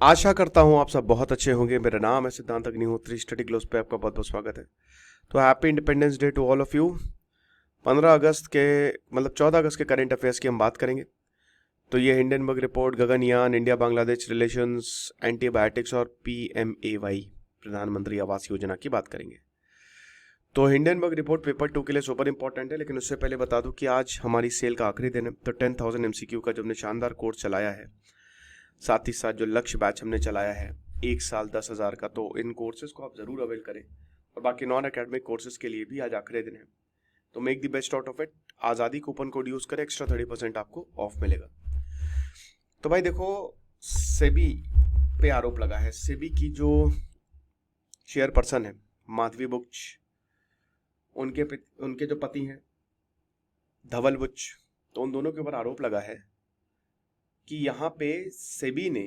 आशा करता हूँ आप सब बहुत अच्छे होंगे। मेरा नाम है सिद्धांत अग्निहोत्री। स्टडी ग्लोस पे आपका बहुत बहुत स्वागत है। तो happy independence day to all of you. 15 अगस्त के 14 अगस्त के करंट अफेयर्स की हम बात करेंगे। तो ये Hindenburg report, Gaganyaan, India Bangladesh relations, antibiotics और PMAY प्रधानमंत्री आवास योजना की बात करेंगे। तो हिंडनबर्ग रिपोर्ट पेपर 2 के लिए सुपर इंपॉर्टेंट है, लेकिन उससे पहले बता दूं कि आज हमारी सेल का आखिरी दिन है। तो 10,000 MCQ का जो हमने शानदार कोर्स चलाया है, साथ ही साथ जो लक्ष्य बैच हमने चलाया है 1 साल 10,000 का, तो इन कोर्सेज को आप जरूर अवेल करें। और बाकी नॉन एकेडमिक कोर्सेज के लिए भी आज आखिरी दिन है, तो make the best out of it. आज़ादी कूपन कोड यूज करें, एक्स्ट्रा 30% आपको ऑफ मिलेगा। तो भाई देखो, सेबी पे आरोप लगा है। सेबी की जो चेयरपर्सन है माधवी बुच, उनके जो पति हैं धवल बुच, तो उन दोनों के ऊपर आरोप लगा है कि यहाँ पे सेबी ने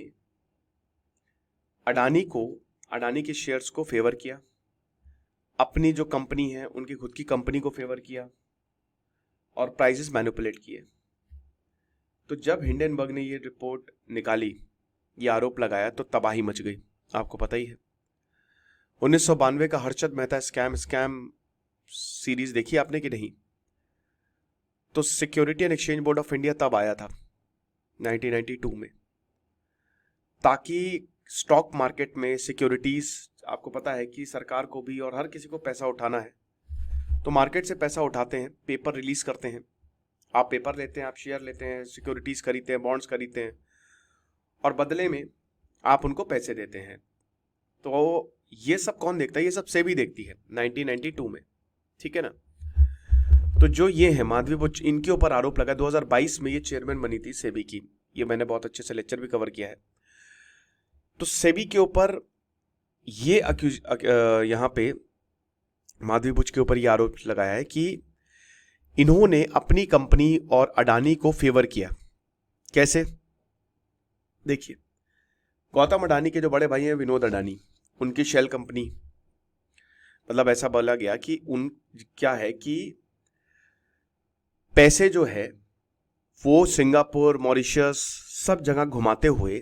अडानी के शेयर्स को फेवर किया, अपनी जो कंपनी है उनकी खुद की कंपनी को फेवर किया और प्राइसेस मैनिपुलेट किए। तो जब हिंडनबर्ग ने ये रिपोर्ट निकाली, ये आरोप लगाया, तो तबाही मच गई। आपको पता ही है 1992 का हर्षद मेहता स्कैम सीरीज देखी आपने कि नहीं? तो security and exchange board of India तब आया था 1992 में, ताकि स्टॉक मार्केट में सिक्योरिटीज, आपको पता है कि सरकार को भी और हर किसी को पैसा उठाना है, तो मार्केट से पैसा उठाते हैं, पेपर रिलीज करते हैं। आप पेपर लेते हैं, आप शेयर लेते हैं, सिक्योरिटीज खरीदते हैं, बॉन्ड्स खरीदते हैं, और बदले में आप उनको पैसे देते हैं। तो ये सब कौन देखता है? ये सब सेबी देखती है 1992 में, ठीक है ना। तो जो ये है माधवी बुच, इनके ऊपर आरोप लगा। 2022 में ये चेयरमैन बनी थी सेबी की। ये मैंने बहुत अच्छे से लेक्चर भी कवर किया है। तो सेबी के ऊपर ये यहाँ पे माधवी बुच के ऊपर ये आरोप लगाया है कि इन्होंने अपनी कंपनी और अडानी को फेवर किया। कैसे? देखिए, गौतम अडानी के जो बड़े भाई हैं विनोद अडानी, उनकी शेल कंपनी, मतलब ऐसा बोला गया कि क्या है कि पैसे जो है वो सिंगापुर, मॉरिशस, सब जगह घुमाते हुए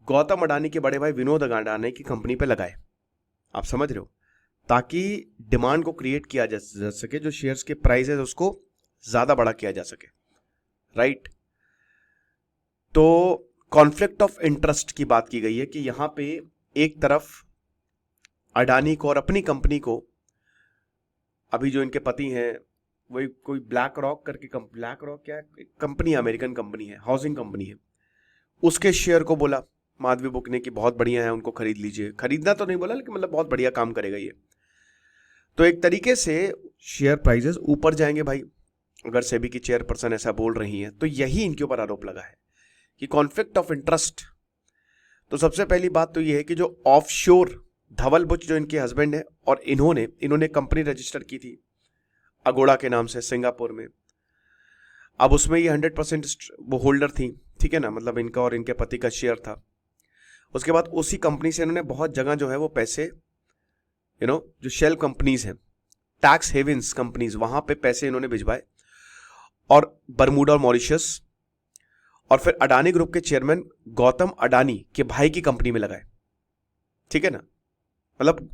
गौतम अडानी के बड़े भाई विनोद अडानी की कंपनी पे लगाए। आप समझ रहे हो? ताकि डिमांड को क्रिएट किया जा सके, जो शेयर्स के प्राइस है उसको ज्यादा बड़ा किया जा सके, राइट। तो कॉन्फ्लिक्ट ऑफ इंटरेस्ट की बात की गई है कि यहां पे एक तरफ अडानी को और अपनी कंपनी को, अभी जो इनके पति हैं वही कोई ब्लैक रॉक करके, ब्लैक रॉक क्या कंपनी, अमेरिकन कंपनी है, हाउसिंग कंपनी है, उसके शेयर को बोला माधवी बुक ने कि बहुत बढ़िया है, उनको खरीद लीजिए। खरीदना तो नहीं बोला, लेकिन मतलब बहुत बढ़िया काम करेगा ये। तो एक तरीके से शेयर प्राइसेस ऊपर जाएंगे भाई, अगर सेबी की चेयरपर्सन ऐसा बोल रही है। तो यही इनके ऊपर आरोप लगा है कि कॉन्फ्लिक्ट ऑफ इंटरेस्ट। तो सबसे पहली बात तो ये है कि जो ऑफशोर धवल बुच जो इनके हस्बैंड है, और इन्होंने कंपनी रजिस्टर की थी अगोड़ा के नाम से सिंगापुर में। अब उसमें ये 100% वो होल्डर थी, ठीक है ना, मतलब इनका और इनके पति का शेयर था। उसके बाद उसी कंपनी से इन्होंने बहुत जगह जो है वो पैसे, जो शेल कंपनीज हैं, टैक्स हेवेंस कंपनीज, वहां पे पैसे इन्होंने भिजवाए, और बरमूडा और मॉरिशस, और फिर अडानी ग्रुप के चेयरमैन गौतम अडानी के भाई की कंपनी में लगाए, ठीक है ना। मतलब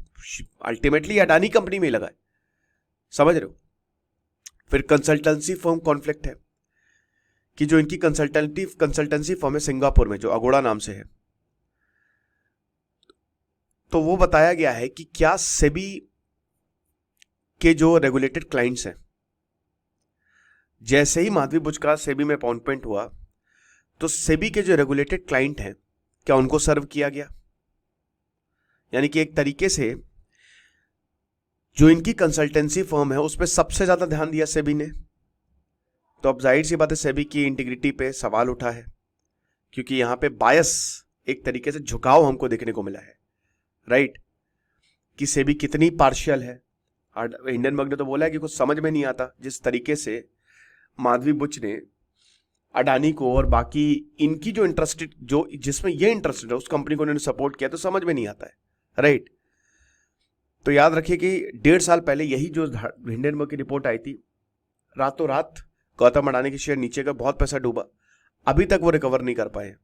अल्टीमेटली अडानी कंपनी में ही लगाए, समझ रहे हो। फिर कंसल्टेंसी फर्म कॉन्फ्लिक्ट है कि जो इनकी कंसल्टेंसी फर्म है सिंगापुर में, जो अगोड़ा नाम से है, तो वो बताया गया है कि क्या सेबी के जो रेगुलेटेड क्लाइंट्स हैं, जैसे ही माधवी बुच का सेबी में अपॉइंटमेंट हुआ, तो सेबी के जो रेगुलेटेड क्लाइंट हैं, क्या उनको सर्व किया गया? यानी कि एक तरीके से जो इनकी कंसल्टेंसी फर्म है उस पर सबसे ज्यादा ध्यान दिया सेबी ने। तो अब जाहिर सी बात है सेबी की इंटीग्रिटी पे सवाल उठा है, क्योंकि यहां पे बायस, एक तरीके से झुकाव हमको देखने को मिला है, राइट, कि सेबी कितनी पार्शियल है। हिंडनबर्ग ने तो बोला है कि कुछ समझ में नहीं आता जिस तरीके से माधवी बुच ने अडानी को और बाकी इनकी जो इंटरेस्टेड, जो जिसमें ये इंटरेस्टेड है, उस कंपनी को उन्होंने सपोर्ट किया, तो समझ में नहीं आता है, राइट। तो याद रखिए कि 1.5 साल पहले यही जो हिंडनबर्ग की रिपोर्ट आई थी, रातों रात गौतम अडानी के शेयर नीचे का, बहुत पैसा डूबा, अभी तक वो रिकवर नहीं कर पाए,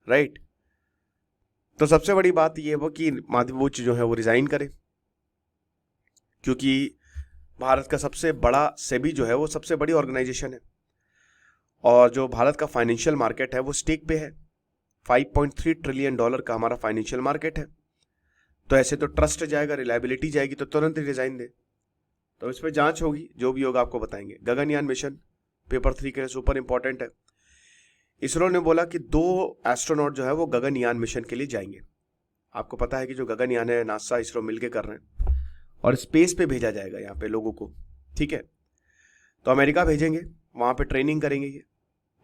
राइट। तो सबसे बड़ी बात ये वो कि माधवी बुच जो है वो रिजाइन करे, क्योंकि भारत का सबसे बड़ा सेबी जो है वो सबसे बड़ी ऑर्गेनाइजेशन है, और जो भारत का फाइनेंशियल मार्केट है वो स्टेक पे है। $5.3 ट्रिलियन का हमारा फाइनेंशियल मार्केट है। तो ऐसे तो ट्रस्ट जाएगा, रिलायबिलिटी जाएगी, तो तुरंत ही रिजाइन दे। तो इस पर जांच होगी, जो भी होगा आपको बताएंगे। गगनयान मिशन पेपर 3 के लिए सुपर इंपॉर्टेंट है। इसरो ने बोला कि 2 एस्ट्रोनॉट जो है वो गगनयान मिशन के लिए जाएंगे। आपको पता है कि जो गगनयान है नासा इसरो मिलके कर रहे हैं, और स्पेस पे भेजा जाएगा यहाँ पे लोगों को, ठीक है। तो अमेरिका भेजेंगे, वहां पे ट्रेनिंग करेंगे ये।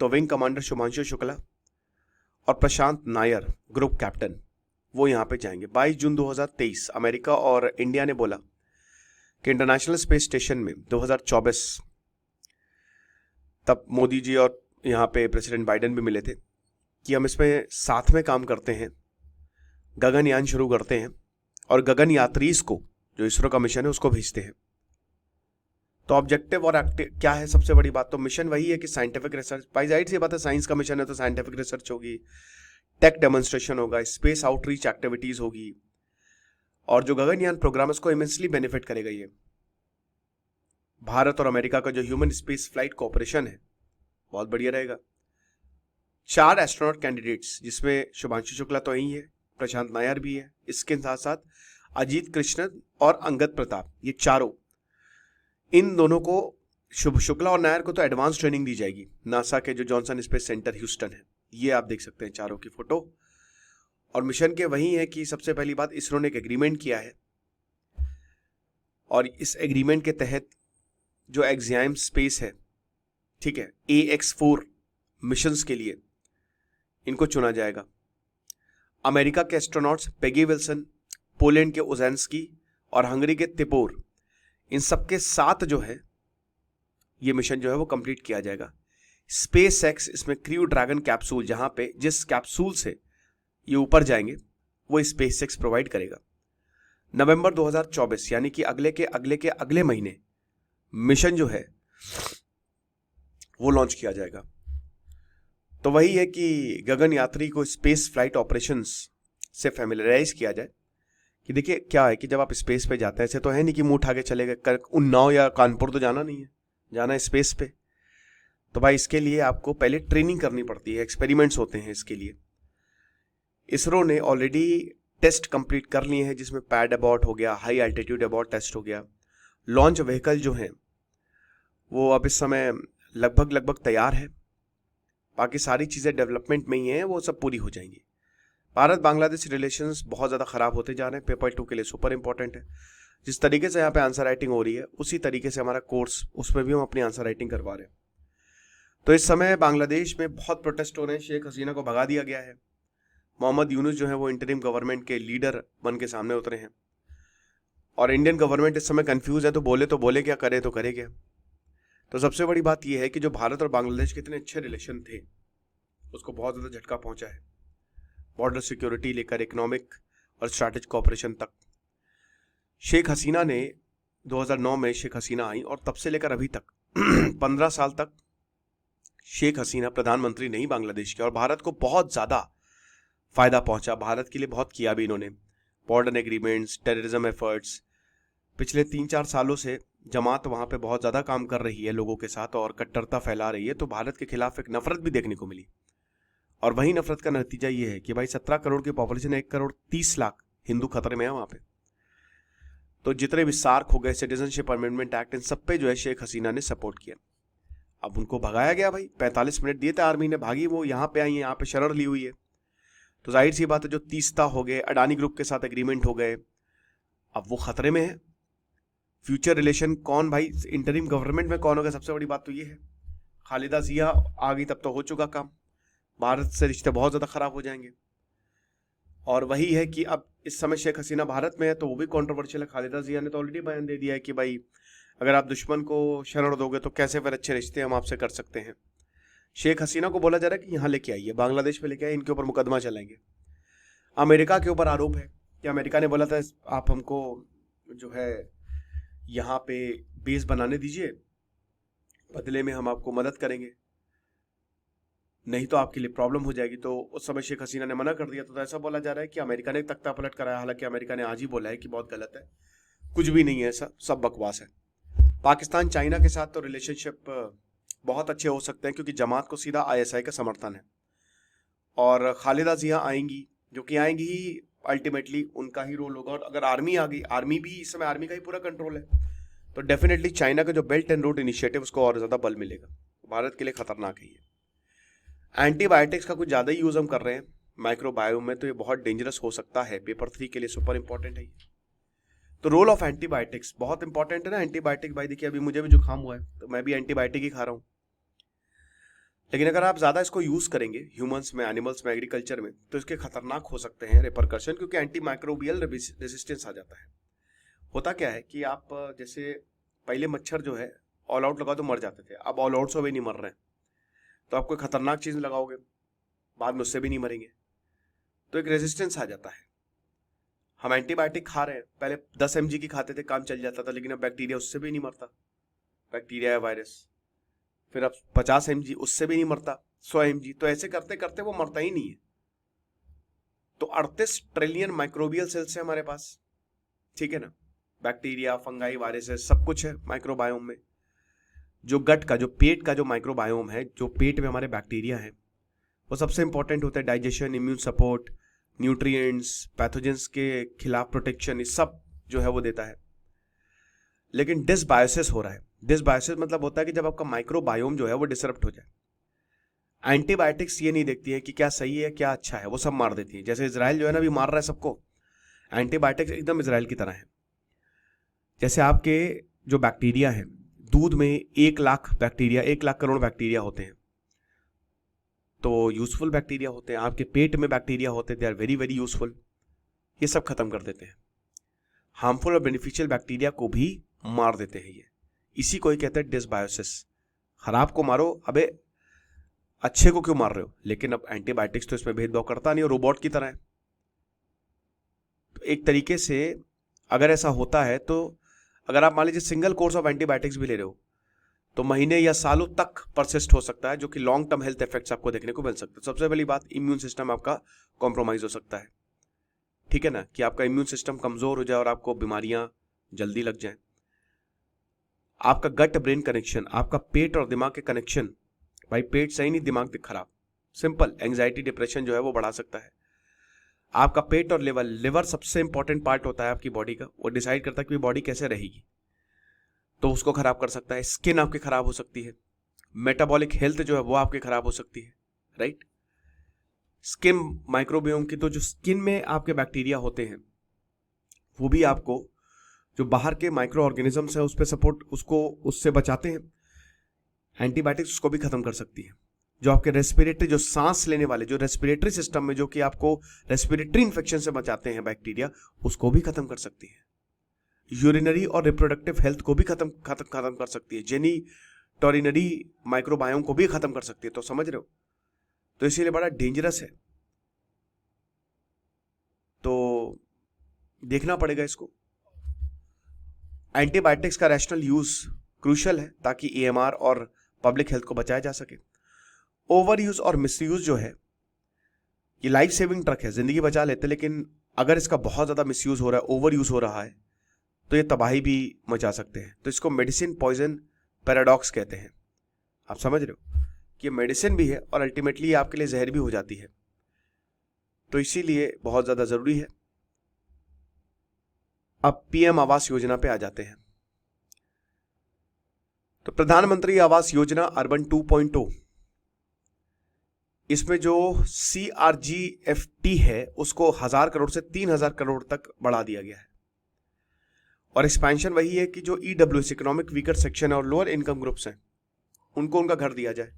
तो विंग कमांडर शुभांशु शुक्ला और प्रशांत नायर ग्रुप कैप्टन वो यहाँ पे जाएंगे। 22 जून 2023 अमेरिका और इंडिया ने बोला कि इंटरनेशनल स्पेस स्टेशन में 2024, तब मोदी जी और यहाँ पे प्रेसिडेंट बाइडेन भी मिले थे, कि हम इसमें साथ में काम करते हैं, गगनयान शुरू करते हैं और गगन यात्री को, जो इसरो का मिशन है, उसको भेजते हैं। तो ऑब्जेक्टिव और एक्टिव क्या है? सबसे बड़ी बात तो मिशन वही है कि साइंटिफिक रिसर्च, भाई जाहिर सी बात है, साइंस का मिशन है तो साइंटिफिक रिसर्च होगी, टेक डेमोन्स्ट्रेशन होगा, स्पेस आउटरीच एक्टिविटीज होगी, और जो गगनयान प्रोग्राम है उसको इमेंसली बेनिफिट करेगा ये। भारत और अमेरिका का जो ह्यूमन स्पेस फ्लाइट कोऑपरेशन है बहुत बढ़िया रहेगा। 4 एस्ट्रोनॉट कैंडिडेट्स, जिसमें शुभांशु शुक्ला तो यही है, प्रशांत नायर भी है, इसके साथ साथ अजीत कृष्णन और अंगद प्रताप, ये चारों, इन दोनों को, शुक्ला और नायर को तो एडवांस ट्रेनिंग दी जाएगी नासा के जो जॉनसन स्पेस सेंटर ह्यूस्टन है। ये आप देख सकते हैं चारों की फोटो। और मिशन के वही है कि सबसे पहली बात, इसरो ने एक एग्रीमेंट किया है, और इस एग्रीमेंट के तहत जो एक्सियम स्पेस है, ठीक है, AX4 मिशंस के लिए इनको चुना जाएगा। अमेरिका के एस्ट्रोनॉट्स पेगी विल्सन, पोलैंड के ओजेंस्की और हंगरी के तिपोर, इन सबके साथ जो है ये मिशन जो है वो कंप्लीट किया जाएगा। स्पेस एक्स इसमें क्रू ड्रैगन कैप्सूल, जहां पे जिस कैप्सूल से ये ऊपर जाएंगे वो स्पेस एक्स प्रोवाइड करेगा। नवंबर 2024 यानी कि अगले महीने मिशन जो है वो लॉन्च किया जाएगा। तो वही है कि गगन यात्री को स्पेस फ्लाइट ऑपरेशंस से फैमिलियराइज किया जाए, कि देखिए क्या है कि जब आप स्पेस पे जाते हैं, ऐसे तो है नहीं कि मुंह उठा के चले गए, उन्नाव या कानपुर तो जाना नहीं है, जाना है स्पेस पे। तो भाई इसके लिए आपको पहले ट्रेनिंग करनी पड़ती है, एक्सपेरिमेंट्स होते हैं इसके लिए। इसरो ने ऑलरेडी टेस्ट कंप्लीट कर लिए हैं, जिसमें पैड अबॉर्ट हो गया, हाई एल्टीट्यूड अबॉर्ट टेस्ट हो गया। लॉन्च व्हीकल जो है वो अब इस समय लगभग तैयार है, बाकी सारी चीज़ें डेवलपमेंट में ही हैं, वो सब पूरी हो जाएंगी। भारत बांग्लादेश रिलेशंस बहुत ज़्यादा ख़राब होते जा रहे हैं, पेपर 2 के लिए सुपर इंपॉर्टेंट है। जिस तरीके से यहाँ पे आंसर राइटिंग हो रही है, उसी तरीके से हमारा कोर्स, उसमें भी हम अपनी आंसर राइटिंग करवा रहे हैं। तो इस समय बांग्लादेश में बहुत प्रोटेस्ट हो रहे हैं, शेख हसीना को भगा दिया गया है, मोहम्मद यूनुस जो है वो इंटरिम गवर्नमेंट के लीडर बन के सामने उतरे हैं, और इंडियन गवर्नमेंट इस समय कंफ्यूज है, तो बोले क्या, करे तो करे क्या। तो सबसे बड़ी बात यह है कि जो भारत और बांग्लादेश के इतने अच्छे रिलेशन थे, उसको बहुत ज़्यादा झटका पहुंचा है, बॉर्डर सिक्योरिटी लेकर इकोनॉमिक और स्ट्रैटेजिक कोऑपरेशन तक। शेख हसीना ने 2009 में शेख हसीना आई, और तब से लेकर अभी तक 15 साल तक शेख हसीना प्रधानमंत्री नहीं बांग्लादेश के, और भारत को बहुत ज़्यादा फायदा पहुंचा, भारत के लिए बहुत किया भी इन्होंने। बॉर्डर एग्रीमेंट्स, टेररिज्म एफर्ट्स, पिछले 3-4 सालों से जमात वहाँ पे बहुत ज़्यादा काम कर रही है लोगों के साथ, और कट्टरता फैला रही है, तो भारत के खिलाफ एक नफरत भी देखने को मिली। और वही नफरत का नतीजा ये है कि भाई 17 करोड़ की पॉपुलेशन, 1 करोड़ 30 लाख हिंदू खतरे में है वहाँ पे। तो जितने भी सार्क हो गए, सिटीजनशिप अमेंडमेंट एक्ट, इन सब पे जो है शेख हसीना ने सपोर्ट किया। अब उनको भगाया गया भाई, 45 मिनट दिए थे आर्मी ने, भागी वो, यहाँ पे आई है, यहाँ पे शरण ली हुई है। तो जाहिर सी बात है, जो तीस्ता हो गए, अडानी ग्रुप के साथ एग्रीमेंट हो गए, अब वो खतरे में है। फ्यूचर रिलेशन कौन भाई, इंटरिम गवर्नमेंट में कौन होगा? सबसे बड़ी बात तो ये है, खालिदा जिया आ गई तब तो हो चुका काम, भारत से रिश्ते बहुत ज़्यादा खराब हो जाएंगे। और वही है कि अब इस समय शेख हसीना भारत में है, तो वो भी कॉन्ट्रोवर्शियल है। खालिदा जिया ने तो ऑलरेडी बयान दे दिया है कि भाई अगर आप दुश्मन को शरण दोगे तो कैसे फिर अच्छे रिश्ते हम आपसे कर सकते हैं। शेख हसीना को बोला जा रहा है कि यहाँ लेके आइए, बांग्लादेश में लेके आइए, इनके ऊपर मुकदमा चलाएंगे। अमेरिका के ऊपर आरोप है कि अमेरिका ने बोला था आप हमको जो है यहाँ पे बेस बनाने दीजिए, बदले में हम आपको मदद करेंगे। नहीं तो आपके लिए प्रॉब्लम हो जाएगी। तो उस समय शेख हसीना ने मना कर दिया। तो ऐसा बोला जा रहा है कि अमेरिका ने तख्ता पलट कराया, हालांकि अमेरिका ने आज ही बोला है कि बहुत गलत है, कुछ भी नहीं है ऐसा, सब बकवास है। पाकिस्तान चाइना के साथ तो रिलेशनशिप बहुत अच्छे हो सकते हैं, क्योंकि जमात को सीधा ISI का समर्थन है। और खालिदा जिया आएंगी, जो कि आएंगी ही, अल्टीमेटली उनका ही रोल होगा। और अगर आर्मी आ गई, आर्मी भी इस समय आर्मी का ही पूरा कंट्रोल है, तो डेफिनेटली चाइना का जो बेल्ट एंड रोड इनिशिएटिव उसको और ज्यादा बल मिलेगा। भारत के लिए खतरनाक है ये। एंटीबायोटिक्स का कुछ ज्यादा ही यूज हम कर रहे हैं माइक्रोबायोम में, तो ये बहुत डेंजरस हो सकता है। पेपर 3 के लिए सुपर इंपॉर्टेंट है ये। तो रोल ऑफ एंटीबायोटिक्स बहुत इंपॉर्टेंट है ना। एंटीबायोटिक, भाई देखिए अभी मुझे भी जुकाम हुआ है तो मैं भी एंटीबायोटिक ही खा रहा हूँ। लेकिन अगर आप ज्यादा इसको यूज करेंगे ह्यूमंस में, एनिमल्स में, एग्रीकल्चर में, तो इसके खतरनाक हो सकते हैं रिपरकशन, क्योंकि एंटी माइक्रोबियल रेजिस्टेंस आ जाता है। होता क्या है कि आप जैसे पहले मच्छर जो है ऑल आउट लगाओ तो मर जाते थे, अब ऑल आउट से भी नहीं मर रहे हैं। तो आप कोई खतरनाक चीज लगाओगे, बाद में उससे भी नहीं मरेंगे, तो एक रेजिस्टेंस आ जाता है। हम एंटीबायोटिक खा रहे हैं, पहले 10 mg की खाते थे, काम चल जाता था, लेकिन अब बैक्टीरिया उससे भी नहीं मरता, बैक्टीरिया या वायरस। फिर अब 50 mg, उससे भी नहीं मरता, 100 mg, तो ऐसे करते करते वो मरता ही नहीं है। तो 38 ट्रिलियन माइक्रोबियल सेल्स है हमारे पास, ठीक है ना। बैक्टीरिया, फंगाई, वायरसेस, सब कुछ है माइक्रोबायोम में। जो गट का, जो पेट का जो माइक्रोबायोम है, जो पेट में हमारे बैक्टीरिया है, वो सबसे इंपॉर्टेंट होता है। Digestion, immune support, nutrients, pathogens के खिलाफ प्रोटेक्शन, ये सब जो है वो देता है। लेकिन डिसबायोसिस हो रहा है। डिसबायोसिस मतलब होता है कि जब आपका माइक्रोबायोम जो है वो डिसरप्ट हो जाए। एंटीबायोटिक्स ये नहीं देखती है कि क्या सही है क्या अच्छा है, वो सब मार देती है। जैसे इजराइल जो है ना अभी मार रहा है सबको, एंटीबायोटिक्स एकदम इजराइल की तरह है। जैसे आपके जो बैक्टीरिया है, दूध में 1 लाख बैक्टीरिया, 1 लाख करोड़ बैक्टीरिया होते हैं, तो यूजफुल बैक्टीरिया होते हैं। आपके पेट में बैक्टीरिया होते हैं, they are very very useful, ये सब खत्म कर देते हैं। हार्मफुल और बेनिफिशियल बैक्टीरिया को भी मार देते हैं ये। इसी को ही कहते हैं डिसबायोसिस। खराब को मारो, अबे अच्छे को क्यों मार रहे हो। लेकिन अब एंटीबायोटिक्स तो इसमें भेदभाव करता नहीं, रोबोट की तरह है। तो एक तरीके से अगर ऐसा होता है, तो अगर आप मान लीजिए सिंगल कोर्स ऑफ एंटीबायोटिक्स भी ले रहे हो, तो महीने या सालों तक परसिस्ट हो सकता है, जो कि लॉन्ग टर्म हेल्थ इफेक्ट्स आपको देखने को मिल सकते हैं। सबसे पहली बात, इम्यून सिस्टम आपका कॉम्प्रोमाइज हो सकता है, ठीक है ना, कि आपका इम्यून सिस्टम कमजोर हो जाए और आपको बीमारियां जल्दी लग जाए। आपका गट ब्रेन कनेक्शन, आपका पेट और दिमाग के कनेक्शन, भाई पेट सही नहीं दिमाग खराब, सिंपल। एंजाइटी, डिप्रेशन जो है वो बढ़ा सकता है। आपका पेट और लिवर सबसे इंपॉर्टेंट पार्ट होता है आपकी बॉडी का, वो डिसाइड करता है कि बॉडी कैसे रहेगी, तो उसको खराब कर सकता है। स्किन आपकी खराब हो सकती है, मेटाबॉलिक हेल्थ जो है वो आपकी खराब हो सकती है, राइट। स्किन माइक्रोबियोम की, तो जो स्किन में आपके बैक्टीरिया होते हैं वो भी आपको जो बाहर के माइक्रो ऑर्गेनिजम्स है उस पर सपोर्ट, उसको उससे बचाते हैं। एंटीबायोटिक्स उसको भी खत्म कर सकती है। जो आपके रेस्पिरेटरी, जो सांस लेने वाले, जो रेस्पिरेटरी सिस्टम में जो कि आपको रेस्पिरेटरी इन्फेक्शन से बचाते हैं बैक्टीरिया, उसको भी खत्म कर सकती है। यूरिनरी और रिप्रोडक्टिव हेल्थ को भी खत्म कर सकती है। जेनिटोरिनरी माइक्रोबायोम को भी खत्म कर सकती है। तो समझ रहे हो, तो इसीलिए बड़ा डेंजरस है, तो देखना पड़ेगा इसको। एंटीबायोटिक्स का रैशनल यूज क्रूशियल है, ताकि EMR और पब्लिक हेल्थ को बचाया जा सके। ओवर यूज और मिसयूज जो है, ये लाइफ सेविंग ड्रग है, जिंदगी बचा लेते, लेकिन अगर इसका बहुत ज्यादा मिसयूज हो रहा है, ओवर यूज हो रहा है, तो ये तबाही भी मचा सकते हैं। तो इसको मेडिसिन पॉइजन पैराडॉक्स कहते हैं। आप समझ रहे हो कि मेडिसिन भी है और अल्टीमेटली ये आपके लिए जहर भी हो जाती है। तो इसीलिए बहुत ज्यादा जरूरी है। अब PM आवास योजना पे आ जाते हैं। तो प्रधानमंत्री आवास योजना अर्बन 2.0, इसमें जो CRGFT है उसको 1000 करोड़ से 3000 करोड़ तक बढ़ा दिया गया है। और एक्सपेंशन वही है कि जो EWS, इकोनॉमिक वीकर सेक्शन और लोअर इनकम ग्रुप्स हैं, उनको उनका घर दिया जाए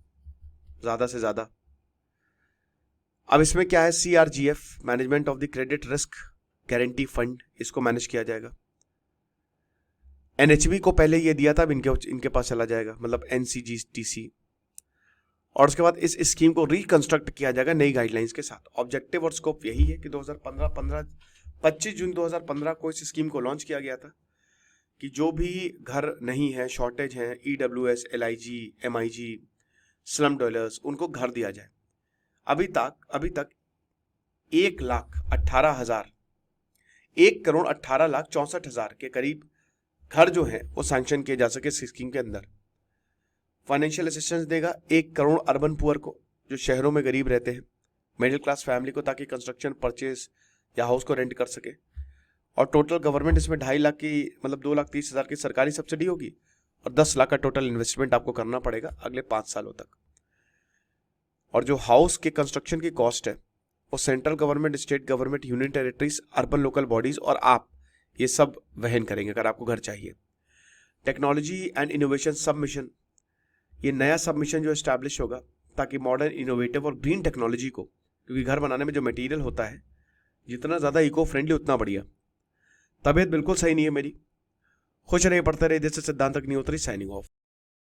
ज्यादा से ज्यादा। अब इसमें क्या है, CRGF, management of the credit risk guarantee fund, इसको मैनेज किया जाएगा। NHB को पहले ये दिया था, अब इनके पास चला जाएगा, मतलब NCGTC। और उसके बाद इस स्कीम को रिकंस्ट्रक्ट किया जाएगा नई गाइडलाइंस के साथ। ऑब्जेक्टिव और स्कोप यही है कि 25 जून 2015 को इस स्कीम को लॉन्च किया गया था कि जो भी घर नहीं है, शॉर्टेज है, EWS, LIG, MIG, slum dwellers, उनको घर दिया जाए। अभी तक 1,18,64,64 के करीब घर जो हैं वो सैंक्शन किए जा सके स्कीम के अंदर। फाइनेंशियल असिस्टेंस देगा 1 करोड़ अर्बन पुअर को, जो शहरों में गरीब रहते हैं, मिडिल क्लास फैमिली को, ताकि कंस्ट्रक्शन, परचेज या हाउस को रेंट कर सके। और टोटल गवर्नमेंट इसमें 2.5 लाख की, मतलब 2,30,000 की सरकारी सब्सिडी होगी और 10 लाख का टोटल इन्वेस्टमेंट आपको करना पड़ेगा अगले 5 सालों तक। और जो हाउस के कंस्ट्रक्शन की कॉस्ट है वो central government, state government, union territories, urban local bodies और आप ये सब वहन करेंगे अगर आपको घर चाहिए। टेक्नोलॉजी एंड इनोवेशन सब मिशन, ये नया सब मिशन जो एस्टैब्लिश होगा ताकि मॉडर्न, इनोवेटिव और ग्रीन टेक्नोलॉजी को, क्योंकि घर बनाने में जो मटेरियल होता है जितना ज़्यादा इको फ्रेंडली उतना बढ़िया। तबीयत बिल्कुल सही नहीं है मेरी। खुश रहिए, पढ़ते रहिए। दिस इज सिद्धांत अग्निहोत्री, साइनिंग ऑफ।